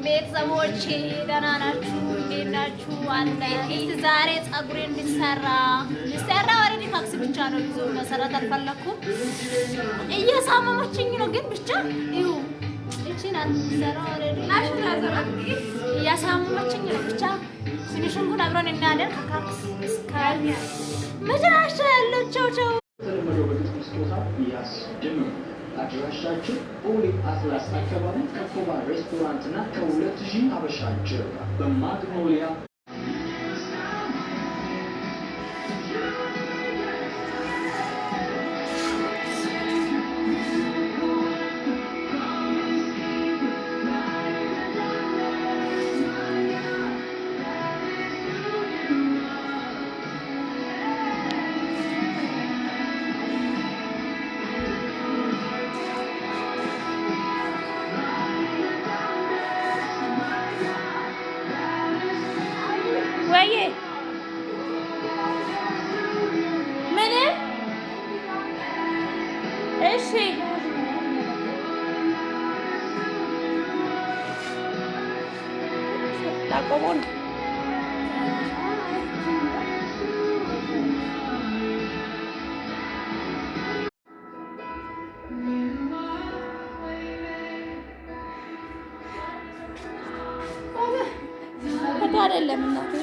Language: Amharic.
ቤተሰቦቼ ደህና ናችሁ? እንዴት ናችሁ? አለ ዛሬ ፀጉሬን ሊሰራ ወረዲ ታክሲ ብቻ ነው ይዞ መሰረት አልፈለኩም። እየሳመመችኝ ነው ግን ብቻ ይሁ እቺን አትሰራ ወረዲ እያሳመመችኝ ነው ብቻ ፊኒሽንግ ጉን አብረን እናደር ከካክስ ስካል መጨረሻ ያለው ቻው አድራሻችን ቦሌ አትላስ አካባቢ ከኮባ ሬስቶራንት እና ከ2000 ሀበሻ ጀርባ በማግኖሊያ ወይዬ ምን? እሺ ላቆመው አይደለም እናቴ